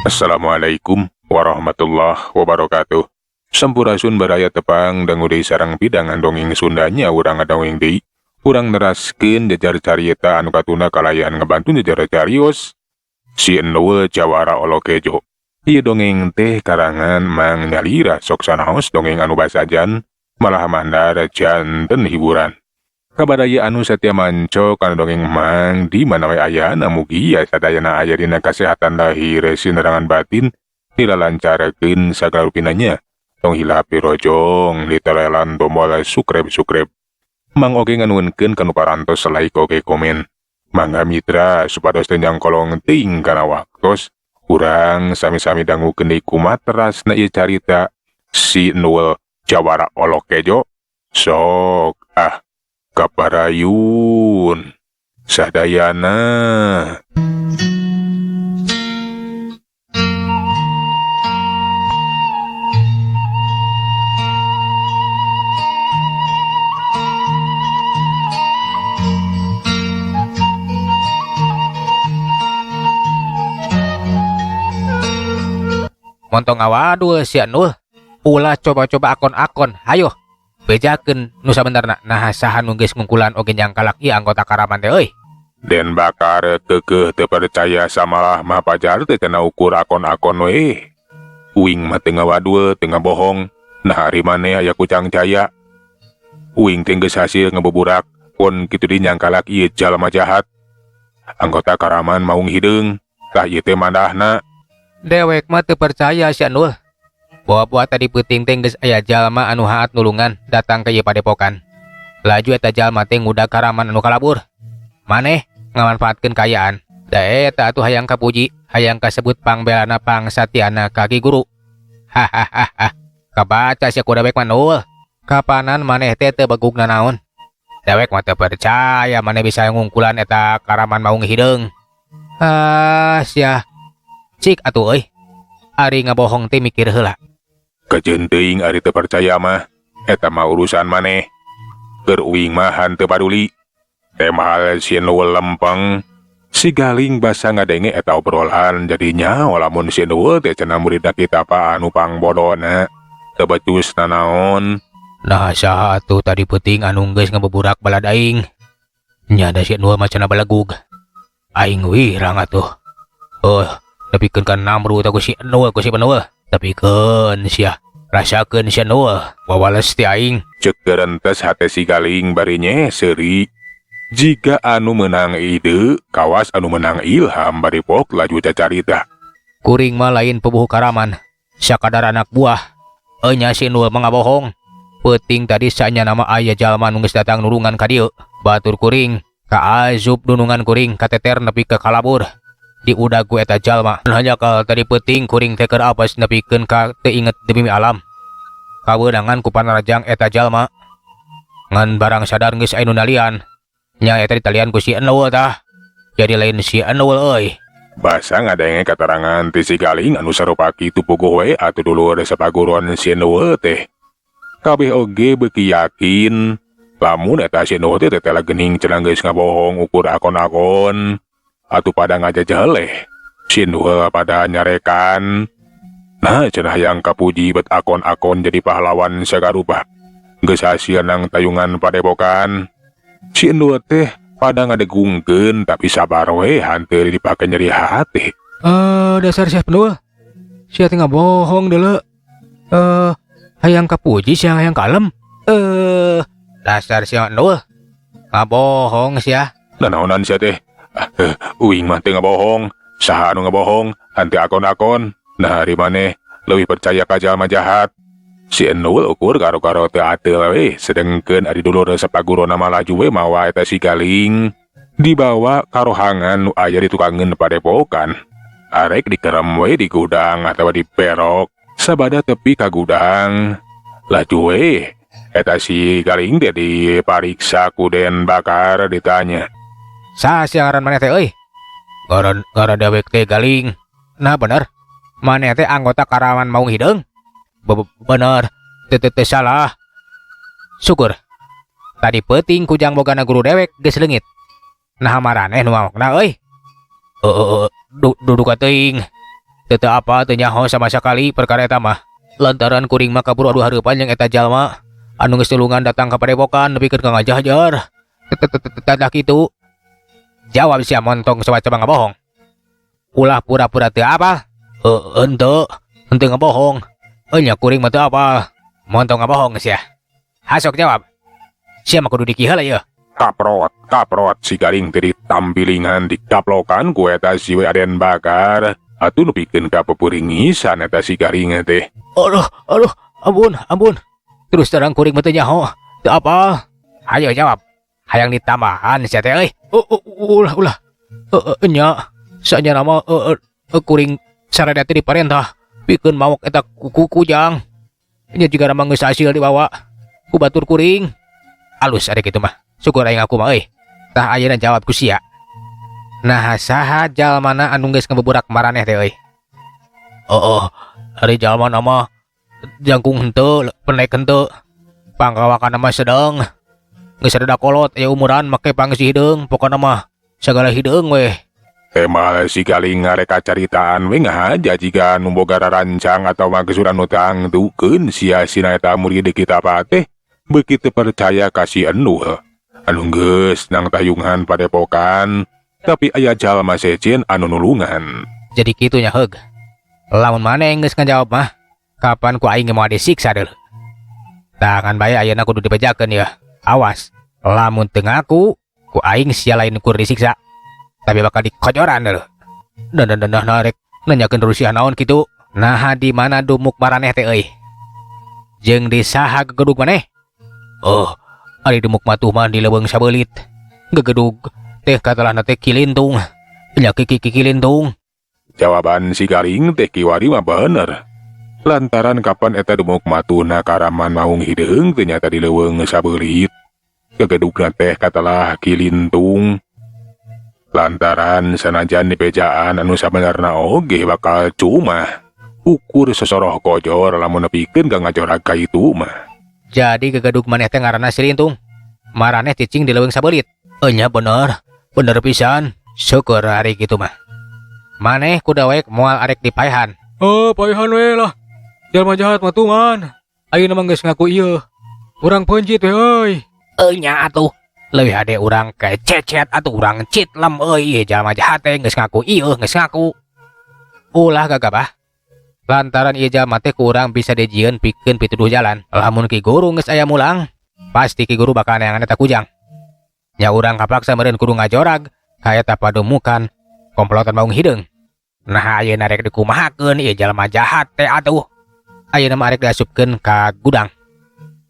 Assalamualaikum warahmatullahi wabarakatuh. Sampurasun baraya tepang dangudeui sareng pidangan dongeng Sundanya urang ngadongeng deui. Urang neraskeun jejar carita anu katuna kalayaan ngabantu jejar carios Si Endul Jawara Olokejo. Ieu dongeng teh karangan Mang Nyalira sok sanaos dongeng anu basajan malah mandar janten hiburan. Kabadaya anu satia manco kana dongeng Mang di mana we aya mugi sadayana aya dina kasehatan lahir sinerangan batin dilalancarkeun sagala rupinanya. Tong hilap pirojong ditelelan tombol sukrep. Mang oge nganuhunkeun kanu parantos like oge komen. Mangga mitra supados teu nyangkolong teuing kana waktos urang sami-sami dangukeun deui kumaterasna ieu carita Si Endul Jawara Olokejo. Sok kaparayun sadayana. Montong awadul si Endul. Ulah coba-coba akon-akon. Hayo bejakeun nu sabenerna nah saha nu geus ngungkulan oge nyangkalak ieu anggota karaman teh euy. Den bakar keukeuh teu percaya samalah mah pajar teh cenah ukur akon-akon we. Uing mah teu ngawadul teu ngabohong. Nah ari maneh aya kucang jaya. Uing teh geus hasil ngabuburak pun kitu deui nyangkalak ieu jalma jahat. Anggota karaman maung hideung. Tah ieu teh mandahna. Dewek mah teu percaya si Endul. Buah-buah tadi peuting teh geus aya jalma anu haat nulungan datang ka ieu padepokan. Laju eta jalma teh ngudag karaman anu kalabur. Maneh ngamanfaatkeun kayaan. Da eta atuh hayang kapuji, hayang kasebut pangbelana pangsatiana ka Ki Guru. Hahaha. Kabaca sia ku dewek manul. Kapanan maneh teh teu begugna naon. Dewek mah teu percaya maneh bisa ngungkulan eta karaman maung hideung. Sia. Cik atuh euy. Ari ngabohong teh mikir heula. Kajeun teuing ari teu percaya mah eta mah urusan maneh. Keur uing mah hanteu paduli. Teh mahal Si Endul lempeng. Si Galing basa ngadenge eta obrolan jadinya walamun Si Endul teh cenah muridna kita pa anu pangbodona. Teu becus nanaon. Nah saha atuh tadi peuting anu geus ngabuburak balad aing. Nya da Si Endul mah cenah balegug. Aing wirang atuh. Dapikeun ka Namru teh ku Si Endul ku si Endul. Dapikeun sia. Rasakeun Si Endul. Wawales ti aing. Ceuk geurentes hate Si Galing bari seuri. Jika anu menang ide, kawas anu menang ilham bari pok laju cacarita. Kuring mah lain pubuh karaman. Sakadar anak buah. Enya Si Endul mah ngabohong. Peuting tadi sanya nama aya jalma nu geus datang nulungan ka dieu. Batur kuring. Kaazub nunungan kuring kateter nepi ka kalabur. Diudag ku eta jalma. Hanya kal tadi peuting kuring teh keur apes nepikeun ka teu inget demi alam. Kaweunangan ku panarajang eta jalma. Ngan barang sadar geus aya nu nalian. Nya eta ditalian ku Si Endul tah. Jadi lain Si Endul euy. Basa ngadenge katerangan ti Si Galing anu sarupa kitu puguh we atuh dulur sapaguruan Si Endul teh. Kabeh oge beuki yakin lamun eta Si Endul teh tetela geuning cenah geus ngabohong ukur akon-akon. Atuh pada ngajajaleh. Si Endul pada nyarekan. Nah cenah hayang kapuji bet akon-akon jadi pahlawan sagarupa. Geus hasil nang tayungan padepokan. Si Endul teh pada ngadegungkeun tapi sabar we hanteu dipake nyeri hati. Dasar Si Endul. Sia teh ngabohong deuleu. Hayang kapuji sia hayang kalem. Dasar Si Endul. Ngabohong sia. Nanaonan sia teh? Uing mah teu ngabohong. Saha anu ngabohong? Hanteu akon-akon. Nah ari maneh leuwih percaya ka jalma jahat. Si Endul ukur karo-karo teu ateul we sedengkeun ari dulur sapagurona mah laju we mawa eta Si Galing dibawa ka rohangan nu aya di tukangeun padepokan. Arek dikerem we di gudang atawa di perok sabada tepi ka gudang. Laju we eta Si Galing teh dipariksa ku Den Bakar ditanya. Saha sia ngaran maneh teh euy? Ngaran dewek teh Galing. Nah bener. Maneh teh anggota karaman maung hideung? Bener. Teu salah. Syukur. Tadi peuting kujang bogana guru dewek geus leungit. Nah maraneh nu maokna euy. Duduk teuing. Teu apa teu nyaho sama sekali perkara eta mah. Lantaran kuring mah kabur adu hareupan yang eta jalma anu geus tulungan datang ka padepokan nepikeun ka ngajar-ajar. Tadah kitu. Jawab sia montong coba-coba ngabohong. Ulah pura-pura teu apa? Henteu ngabohong. Nya kuring mah teu apa. Montong ngabohong sia. Hasok jawab. Sia mah kudu diki heula ye. Kaprot si Galing tadi tampilingan dikaplokan ku eta si Aden Bakar. Atuh nepikeun ka pepuringisan eta si Galing teh. Aduh, ampun. Terus terang kuring mah teu nyaho. Teu apa? Hayo jawab. Hayang ditambahan sia teh euy. Ulah. Nya sanya nama kuring sarada teh diparentah pikeun mawok eta kujang. Nya jiga nama geus hasil dibawa ku batur kuring. Alus ade kitu mah. Syukur aing aku mah euy. Tah ayeuna jawab ku sia. Nah saha jalmana anu geus ngabuburak maraneh teh euy? Ari jalma nama jangkung henteu, pendek henteu. Pangkawakan nama sedeng. Geus rada kolot aya umuran make pangsi hideung, pokona mah sagala hideung weh. Temal si Galing ngarek caritaan we ngahaja jika nu boga rarancang atau magesuran utang dukeun sia-sina eta murid kita teh begitu percaya kasih anu geus nang tayungan padepokan tapi aya jalma secen anu nulungan. Jadi kitu nya heug. Lamun maneh geus ngajawab mah kapan ku aing moal disiksa deuleu. Tangan bae ayeuna kudu dipejakeun ya. Awas, lamun teu ngaku ku aing sia lain kur disiksa. Tapi bakal dikojoran deuleu. Dan narek nanyakeun rusiah naon kitu. Nah di mana dumuk maraneh teh euy? Jeung di saha gegedug maneh? Ari dumuk matuh mah di leuweung sabeulit. Gegedug teh katalahna teh Kilintung. Nya Kilintung. Jawaban si Galing teh kiwari mah bener. Lantaran kapan eta dumuk matuna karaman maung hideung ternyata di leuweung sabeulit. Gegedugna teh katalah Kilintung. Lantaran sanajan dipejaan anu sabenerna oge bakal cuma ukur sesoroh kojor lamun nepikeun ka ngajorag ka itu mah. Jadi gegedug maneh teh ngaranna Silintung. Maraneh cicing di leuweung sabeulit. Nya bener pisan. Syukur ari kitu mah. Maneh kudu wae moal arek dipaehan. Paehan we lah. Jalma jahat mah tuman. Ayeuna mah geus ngaku ieu. Urang peunjit we euy. Nya atuh. Leuwih ade urang kececet atuh urang citlem euy jalma jahat teh geus ngaku ieu geus ngaku. Ulah gagabah. Lantaran ieu jalma teh ku urang bisa dijieun pikeun pituduh jalan. Lamun Ki Guru geus aya mulang, pasti Ki Guru bakal neangan eta kujang. Nya urang kapaksa meureun kudu ngajorag ka eta pademukan komplotan maung hideung. Nah ayeuna rek dikumahakeun ieu jalma jahat teh atuh. Ayeuna mah arek diasupkeun ka gudang.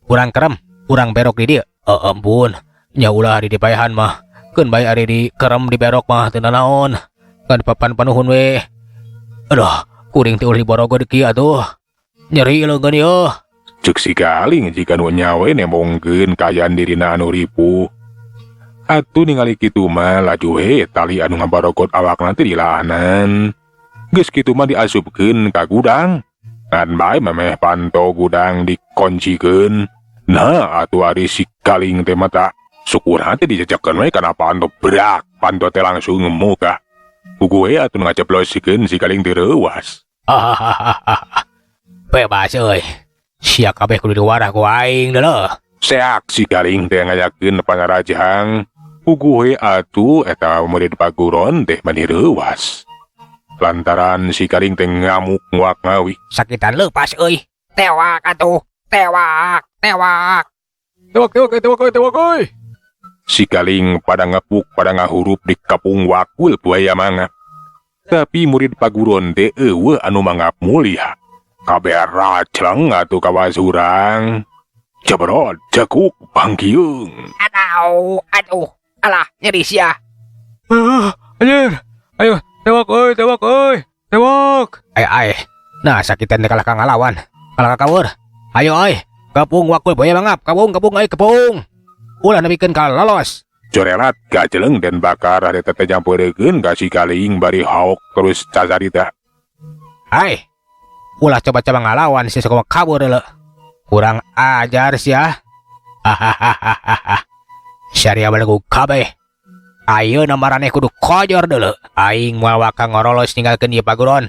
Urang kerem, urang berok di dieu. Ampun. Nya ulah di dipaehan mah keun bae ari di kerem di berok mah teu naon. Kan papan panuhun we. Aduh, kuring teh ulah diborogo di kieu atuh. Nyeri leungeun ieu. Ceuk si Galing jika nu nyawe nemongkeun kayaan dirina anu ripuh. Atuh ningali kitu mah laju we tali anu ngabarogot awakna teh dilahanan. Geus kitu mah diasupkeun ka gudang. Ngan bae memeh panto gudang dikoncikeun. Nah, atuh ari si Galing teh mata syukur teh dijajakeun we kana panto brak, panto teh langsung muka. Kugu we atuh ngaceplosikeun si Galing teh reuwas. Bebas euy. Sia kabeh kudu diwarah ku aing deuleuh. Seak si Galing teh ngayakeun pangarajang. Kugu we atuh eta murid paguron teh mani reuwas. Lantaran si Galing teh ngamuk nguak ngawi. Sakitan leupas euy. Tewak atuh. Tewak. Tewak euy. Si Galing pada ngepuk pada ngahurup di kapung wakul buaya mangap. Tapi murid paguron teh eueuh anu mangap mulia. Kabeh racleng atuh kawas urang. Cebrot, cekuk, bangkieung. Aduh, alah nyeri sia. Anjir, ayo tewak euy. Ai. Nah sakitan teh kalah ka ngalawan. Kalah ka kabur. Ayo euy, kapung wakul buaya mangap, kapung ulah nepikeun ka lolos. Corelat gajeleng dan bakar ada tete campurkeun ka si Galing bari haok terus cacarita. Hai, ulah coba-coba ngalawan si sok kabur deuleu. Kurang ajar sia. Syariah balagu kabeh. Ayeuna maraneh kudu kojor deuleu. Aing moal wakang ngorolos ninggalkeun ieu paguron.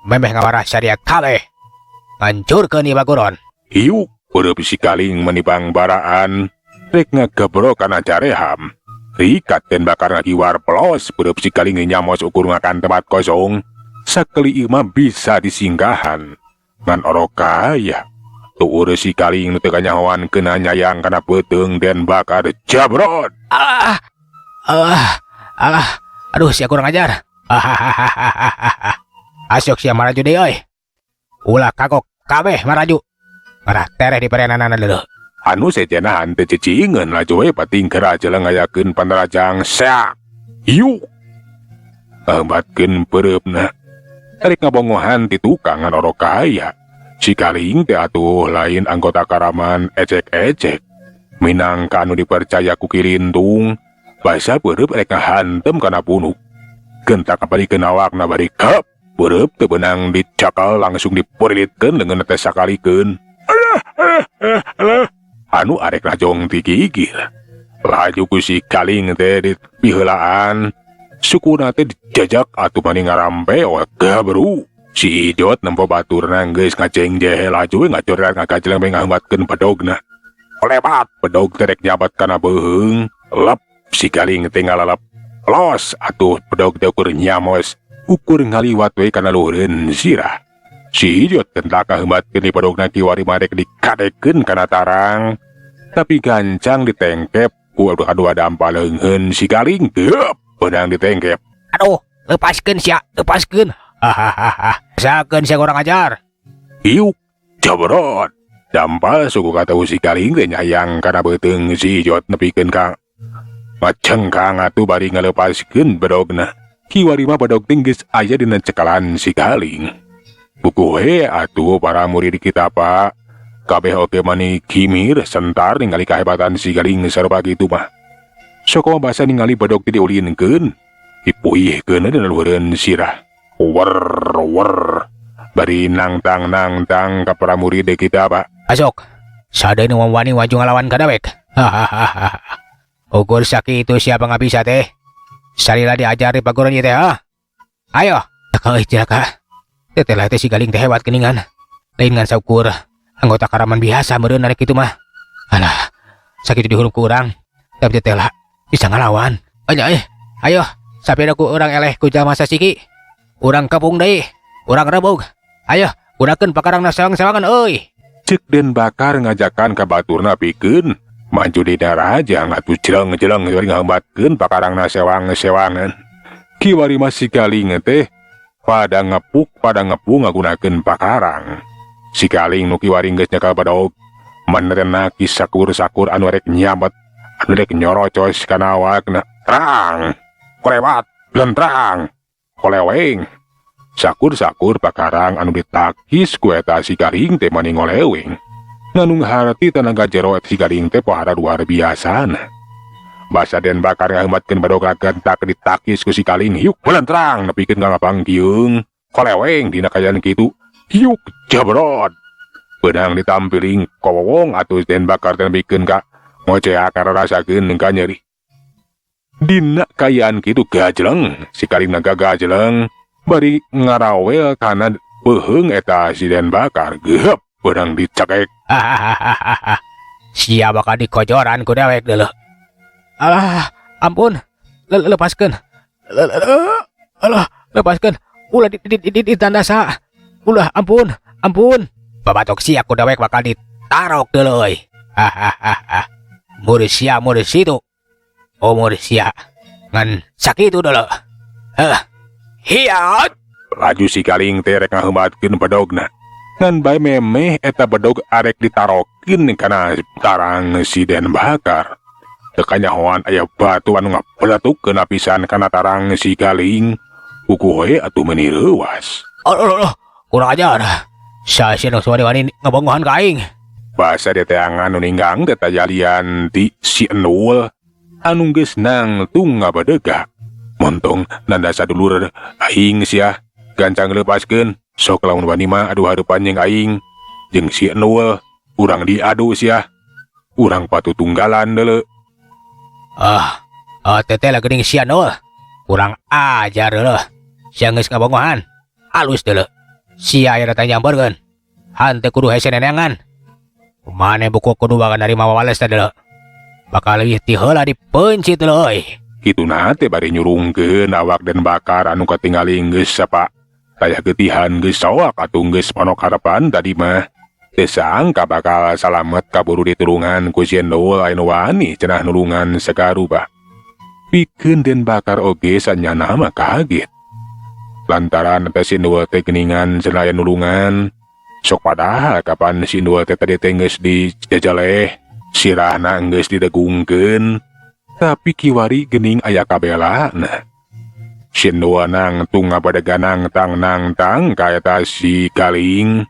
memeh ngawarah syariah kabeh. Ngancurkeun ieu baguron. Hiuk beureub si Kaling menibang baraan rek ngagebro kana careham. Rikat dan bakar ngagiwar pelos beureub si Kaling nyamos ukur ngakan tempat kosong. Sakali ieu mah bisa disinggahan. Ngan orokaya. Tuur si Kaling nu teu kanyahoan keuna nyayang kana peuteung dan bakar jabrot. Alah. Aduh, sia kurang ajar. Asyok sia maraju deui euy. Ulah kagok kabeh maraju. Marah tereh di perenanana deuleu. Anu sejenahan teu cicingkeun laju we pating kera jeleng ngayakeun pandarajang sak. Yuk. Ambatkeun peureupna. Rek ngabongohan ti tukang ngan orokaya. Si Kaling teh atuh lain anggota karaman ecek-ecek. Minangka anu dipercaya ku Kirintung, basa beureub rek ngahantem kana punuk. Gentak kaparikeun awakna bari kep, beureub teu beunang dicakal langsung dipurilitkeun leungeunna teh sakalikeun. Anu arek rajong ti gigil. Laju ku si Kaling teh dipiheulaan, sukuna teh dijajak atuh mani ngarampeok gabru. Si Idot nempo baturna geus ngaceng jehe laju ngacoret ngakajeleng ngahambatkeun pedogna. Lebat pedog terek nyabat kana beuheung, lep si Kaling teh ngalalep. Los atuh pedog teh ukur nyamos, ukur ngaliwat we kana luhureun sirah. Si Idot kentak ngahambatkeun di pedogna kiwari marek dikadekeun kana tarang. Tapi gancang ditengkep ku adu adampa leungeun si Kaling teu beunang ditengkep. Aduh, lepaskeun sia, lepaskeun. Hahaha, sakeun sia kurang ajar. Iuk, jabrot. Dampal suku kata si Kaling teh nyayang kana beuteung si Idot nepikeun ka macengkang atuh bari ngalepaskeun bedogna. Kiwari mah bedog teh geus aya dina cekalan si Kaling. Buku we atuh para murid kita Pak. Kabeh oge mani kimir sentar ningali kahebatan si Kaling sarua kitu mah. Sok basa ningali bedog teh diulinkeun, dipuihkeun dina luhureun sirah. Wer. Bari nangtang ka para murid kita Pak. Asok, sadeun wani waju ngalawan ka dawek. Hahaha. Ukur sakitu siapa nga bisa teh. Salila diajari paguron ieu teh ha. Ayo, teka euy cilaka. Tetelah teh si Kaling teh hebat geuningan. Lain ngan saukur anggota karaman biasa meureun arek kitu mah. Alah, sakitu dihuluk ku urang. Tapi tetelah bisa ngalawan. Ayo, sapeda ku urang eleh ku jalma sasiki. Urang kapung deui, urang rebug. Ayo, gunakeun pakarangna sewang-sewangan euy. Cek Den Bakar ngajakan ka baturna pikeun maju di daraja ngatu jeleng-jeleng bari ngahambatkeun pakarangna sewang-sewangan. Kiwari masih Kaling teh pada ngepuk ngagunakeun pakarang. Si Kaling nu kiwari geus nyakal badog manrenaki sakur-sakur anu rek nyamet, anu rek nyorocos kana awakna. Terang, kolewat, blentrang. Koleweng. Sakur-sakur pakarang anu ditakis ku eta si Kaling teh mani ngoleweng. Nganung harti tenaga jero si Kaling teh pohara luar biasana. Basa Den Bakar ngahambatkeun badog gentak ditakis ku si Kaling hiuk belentrang nepikeun ka ngapangkieung. Koleweng dina kayan kitu hiuk jabrot. Beunang ditampiling kowong atuh Den Bakar teh nepikeun ka ngocea ka rasakeun ka nyeri. Dina kayaan kitu gajeleng, si Kaling naga gajeleng, bari ngarawel kana beuheung eta si Den Bakar geup beunang dicekek. Hahaha. Sia bakal dikojoran ku dewek deuleu. Alah, ampun. Lepaskeun. Alah, lepaskeun. Ulah ditandasa. Ulah ampun. Babatok sia ku dewek bakal ditarok deuleu euy. Hahaha. Murid situ. Umur sia ngan sakitu deuleu. Hiat. Laju si Kaling teh rek ngahambatkeun bedogna. Ngan bae memeh eta bedog arek ditarokeun kana tarang si Den Bakar. Teu kanyahoan aya batu anu ngapeletukkeun pisan kana tarang si Kaling. Kuku we atuh meuni leuwas. Kurang ajar. Saeun nu wani ngabongohan ka aing. Basa dia teh angan nu ninggang teh tajalian ti si Enul. Anu geus nangtung ngabadegak. Montong nanda sadulur aing sia gancang lepaskeun. Sok lamun wani mah adu hareupan jeung aing. Jeung si Enul urang diadu sia. Urang patutunggalan deuleu. Teteh lah geuning si Enul. Kurang ajar deuleu. Sia geus ngabongohan. Halus deuleu. sia aya tanya nyamperkeun. Hante kudu hese nenengan. Mane buku kedua kan dari mawales tadi lo. Bakal lebih ti heula dipencit lo euy. Kitu nate bari nyurungkeun awak dan bakar anu katinggali geus sapa. Taya getihan geus soak atuh geus ponok harapan tadi mah. Teu sangka bakal salamet kaburu ditulungan ku si Endul anu wani cenah nulungan sakarupa. Pikeun den bakar oge sanyana mah kaget. Lantaran teh si Endul teh geuningan cenah aya nulungan. Sok padahal kapan si Endul teh tadi teh geus dijajaleh, sirahna geus didegungkeun. Tapi kiwari geuning aya kabelana. Si Endul nang tung ngabadeganang tang ka eta si Galing.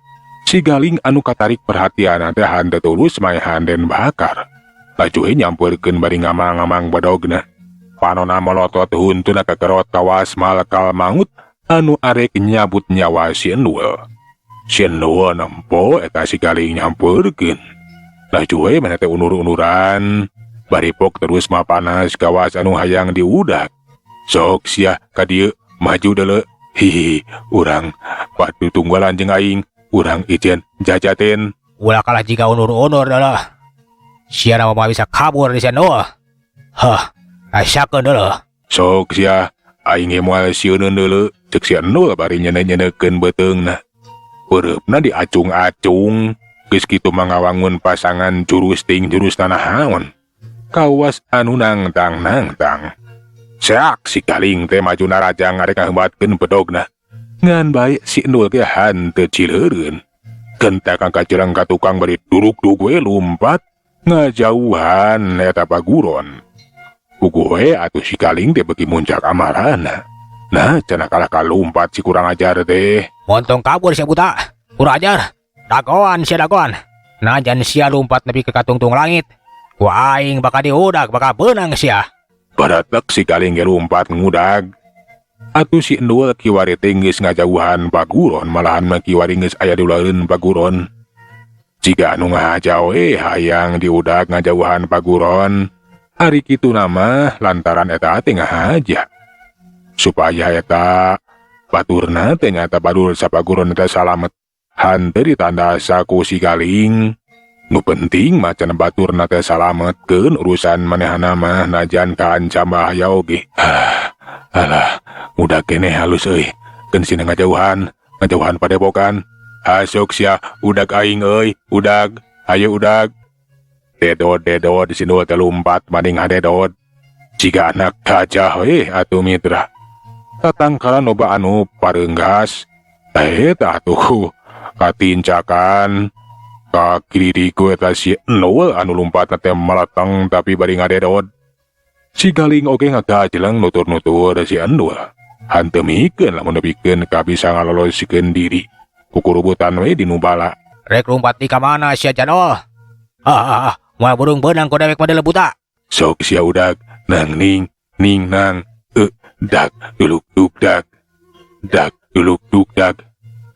Si Galing anu katarik perhatian teh hante tulus maehan den bakar. Laju nyampeurkeun bari ngamang-ngamang badogna. Panonna molotot huntuna kekerot kawas malakal maut anu arek nyabut nyawa si Endul. Si Endul nempo eta si Galing nyampeurkeun. Laju mana teh unur-unuran. Bari pok terus mapanas kawas anu hayang diudak. Sok sia ka dieu maju deuleu. Hihi, urang padu tunggalan jeung aing, urang ijen jajaten. Ulah kalah jika unur-unur dah. Sia nama mah bisa kabur di sana. Hah, rasakeun deuleu. Sok sia aing ge moal sieuneun deuleu, ceuk si Endul bari nyene-nyenekeun beuteungna. Pereupna diacung-acung, geus kitu mangawangun pasangan jurus ting jurus tanah haon. Kawas anu nangtang. Seak si Galing teh maju narajang ngarek ngahembatkeun bedogna. Ngan bae si Endul ge hanteu cileureun. Gentak angka cereng ka tukang bari duruk-dug we lumpat ngajauhan eta paguron. Ugu we atuh si Galing teh beuki muncak amarana. Nah, cenah kalah kalumpat si kurang ajar teh. Montong kabur sia buta. Kurang ajar. Dagoan sia dagoan. Najan sia lumpat nepi ke katungtung langit. Ku aing bakal diudag, bakal beunang sia. Baratek si Galing ge lumpat ngudag. Atuh si Endul kiwari teh geus ngajauhan paguron, malahan mah kiwari geus aya di uleureun paguron. Jika anu ngajau hayang diudag ngajauhan paguron, ari kitu nama lantaran eta teh ngahaja. Supaya eta baturna teh nyata badur sapaguron teh salamet. Hanteu ditandasa ku si Galing. Nu penting macan baturna teh salametkeun urusan manehana mah najan kaancam bahaya oge. Alah, udah kene halus euy. Keun sina ngajauhan padepokan. Hasok sia udag aing euy, udag. Hayu udag. Dedod di sini teh lumpat maning hadedod. Jika anak gajah atuh mitra. Tatangkalan loba anu pareunggas. Tah atuh katincakan. Ka kiri-diriku eta si Endul anu lumpat teh malatang tapi bari ngadedod. Si Galing oge ngagajeleng nutur-nutur si Endul. Hanteu mikeun lamun nepikeun ka bisa ngalolosikeun diri. Kukurubutan we dinu bala. Rek lumpat di ka mana sia Janol? Moal burung beunang ku dewek model buta. Sok sia udag nang ning nang dak duluk duk dak. Dak duluk duk dak.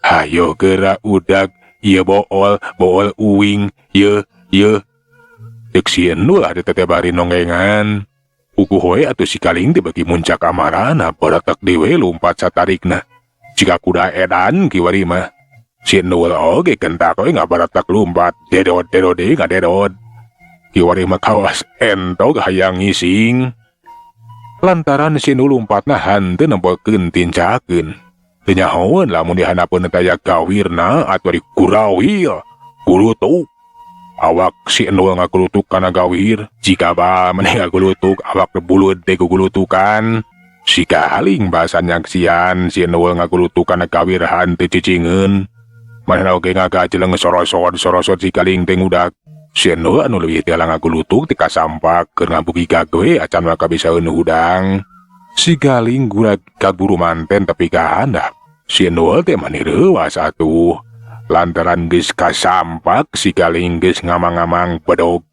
Hayo geura udag. Ieu bool uwing, ieu. Ceuk si Endul ada teteh bari nonggengan. Uku hoe atuh si Galing teh bagi muncak amarana baratek dewe lumpat satarikna. Jika kuda edan kiwari mah. Si Endul oge kentak we ngabaratek lumpat dedod ngadedod. Kiwari mah kawas entog hayang ngising. Lantaran si Endul lumpatna hanteu nempokeun tincakeun. Teu nyahoeun lamun dihanapeun taya gawirna atuh dikurawil kulutuk. Awak si Endul ngakulutuk kana gawir. Jika ba maneh ngakulutuk awak bulued teh kugulutukan. Si Galing basa nyaksian si Endul ngakulutuk kana gawir hanteu cicingeun. Manehna oge ngagajeleng sorosot si Galing teh ngudag. Si Endul anu leuwih teh ngakulutuk ti kasampak keur ngabugi gagwe acan mah kabisaeun hudang. Si Galing gurag kaburu manten tapi kahandap. Si Endul teh maneh reuwas atuh. Lantaran geus kasampak si Galing geus ngamang-ngamang bedog.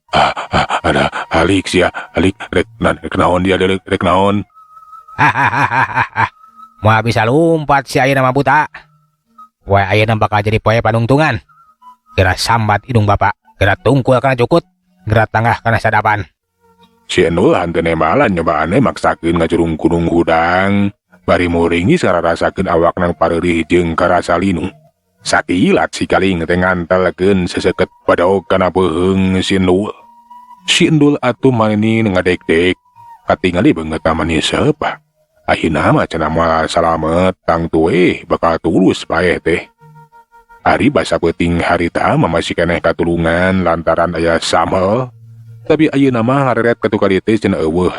Ada halik sia, halik rek naon dia rek naon. Moal bisa lumpat si ayeuna mah buta. Wae ayeuna bakal jadi poe panungtungan. Geura sambat hidung bapak, geura tungkul kana cukut, geura tangah kana sadapan. Si Endul hanteu nemalan nyobaane maksakeun ngajurung gunung hudang. Bari muringi sararasakeun awak nang pareurih jeung karasa linu. Sakilat si Kaling teh ngantelkeun seseket badog kana beuheung si Endul. Si Endul atuh manini ngadek-dek katingali beungeut namanya siapa. Ayeuna mah cenah moal salamet tang tue bakal tulus bae teh. Ari basa peuting harita mah masih keneh katulungan lantaran aya Samel. Tapi ayeuna mah ngareret katu kali teh cenah eueuh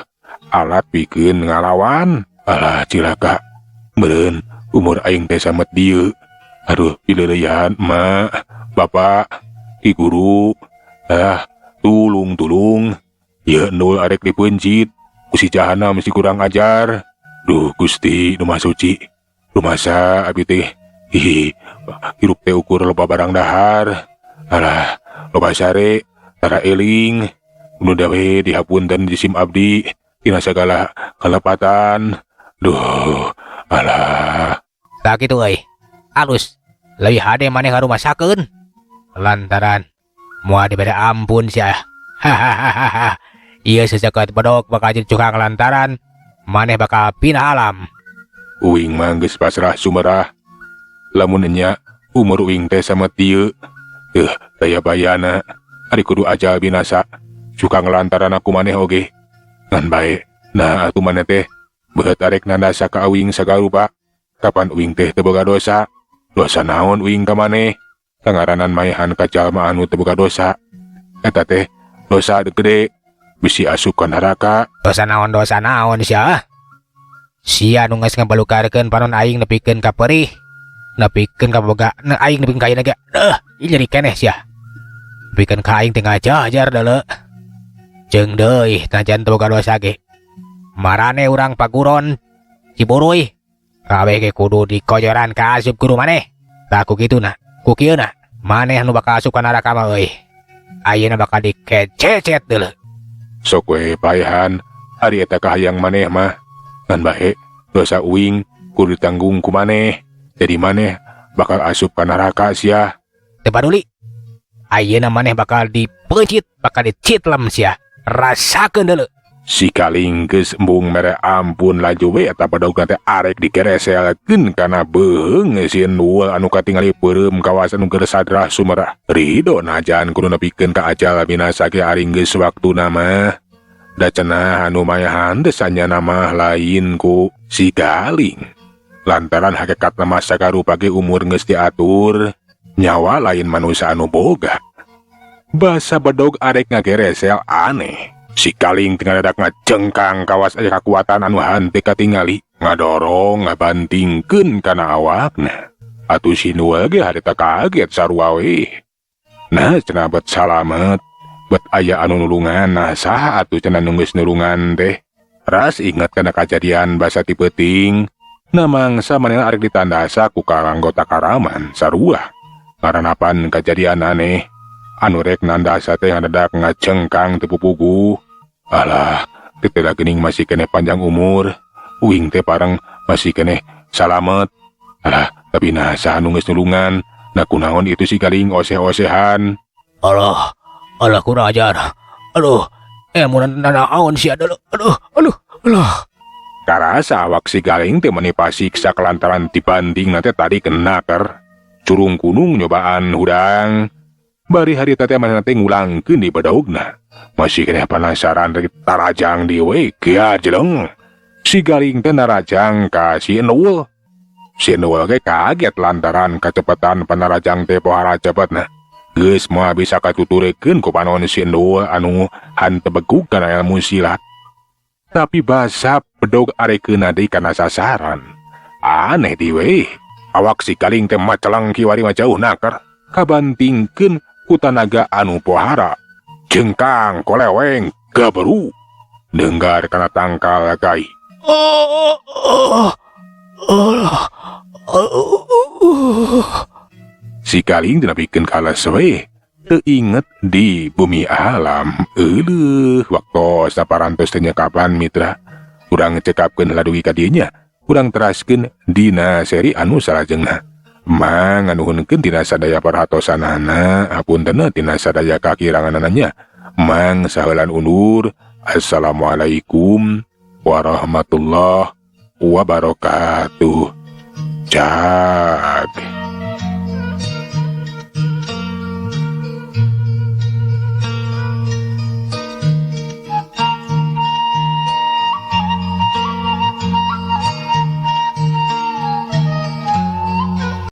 alat pikeun ngalawan. Alah cilaka. Meureun umur aing teh samet dieu. Aduh pileureuyaan mak, bapak, ki guru. Tulung. Ye Endul arek dipeunjit. Ku si Jahana mesti kurang ajar. Duh Gusti nu Maha Suci. Rumasa abi teh hirup teh ukur loba barang dahar. Alah loba sare tara eling. Nu dawe dihapunten jisim abdi tina sagala kalepatan. Duh alah. Tak kitu euy. Alus leuwih hade maneh ngarumasakeun lantaran moal dibere ampun sia. Hahaha. Ieu seseket bedog bakal jadi cukang lantaran maneh bakal pindah alam. Uing mah geus pasrah sumerah. Lamun nya umur uing teh samet dieu. Daya bayana ari kudu ajal binasa. Cukang lantaran aku maneh oge. Ngan bae. Nah atuh maneh teh beut arek nandasa ka uing sagarupa. Kapan uing teh teu boga dosa? Dosa naon uing ka maneh? Kangaranan maehan ka jalma anu teu boga dosa. Eta teh dosa gede. Bisi asup ka neraka. Dosa naon sia. Sia nu geus ngabalukarkeun panon aing nepikeun ka perih. Nepikeun ka boga aing nepikeun ka ayeuna ge. Ieu jadi keneh sia. Nepikeun ka aing teh ngajajar deuleu. Jeung deui najan teu boga dosa ge. Marane urang paguron Ciburuy. Kabeh ge kudu dikojoran ka asup guru maneh. Tah ku kituna, ku kieuna, maneh anu bakal asup ka neraka mah euy. Ayeuna bakal dikececet deuleu. Sok we paehan ari eta kahayang maneh mah. Ngan bae dosa uing kudu ditanggung ku maneh. Jadi maneh bakal asup ka neraka sia. Teu paduli. Ayeuna maneh bakal dipencit, bakal dicitlem sia. Rasakeun deuleu. Si Kaling geus embung mere ampun laju we eta badogna teh arek dikereselkeun kana beuheung si Endul anu katingali peureum kawasan nu geus sadrah sumerah. Ridho najan kudu nepikeun ka ajal binasa ge ari geus waktuna mah. Da cenah anu mayahan desanya nama lain ku si Kaling. Lantaran hakikatna mah sagarupa ge umur geus diatur, nyawa lain manusia anu boga. Basa bedog arek ngageresel aneh. Si Kaling tinggal dadak ngajengkang kawas aya kakuatan anu hante katingali ngadorong ngabantingkeun kana awakna. Atuh si Endul ge harita kaget sarua we. Nah cenah bet salamet, bet aya anu nulungan. Nah saha atuh cenah nu geus nulungan teh. Ras inget kana kajadian basa ti peuting. Na mangsa manehna arek ditandasa ku anggota karaman sarua. Ngaranapan kajadian aneh. Anu rek nandasa teh ngadadak ngajengkang teu pupugu. Alah, teu geuning masih keneh panjang umur. Uing teh parang masih keneh salamet. Alah, tapi nah saha nu geus nulungan. Nah kunaon itu si Kaling oseh-osehan. Allah kurang ajar. Aduh, mun nanaon sia deuleu. Aduh. Karasa awak si Kaling teh meunipa siksa kelantaran dibanding nanti tadi kena curung kunung nyobaan hudang. Bari hari teh manehna teh ngulangkeun di badogna. Masih keneh penasaran dari tarajang di we kia jeleng. Si Kaling teh narajang ka si Endul. Si Endul ge kaget lantaran kacepetan panarajang teh pohara cepetna. Geus moal bisa katuturekeun ku panon si Endul anu hanteu begug kana ilmu silat. Tapi basa bedog arekeunna deui kana sasaran. Aneh di we. Awak si Kaling teh macelang kiwari majauh nakar. Kabantingkeun ku tanaga anu pohara. Jengkang koleweng gaberu. Denggar kana tangkal gai. Si Kaling dinapikeun kalas we. Teu inget di bumi alam. Waktu saparantos teu nyekapan mitra. Urang cekapkeun laduwi ka dieu nya. Urang teraskeun dina seri anu salajengna. Mang nganuhunkeun tina sadaya paratosanana, hapuntenna tina sadaya kakiranganana. Mang saheula undur. Assalamualaikum warahmatullahi wabarakatuh. Jak.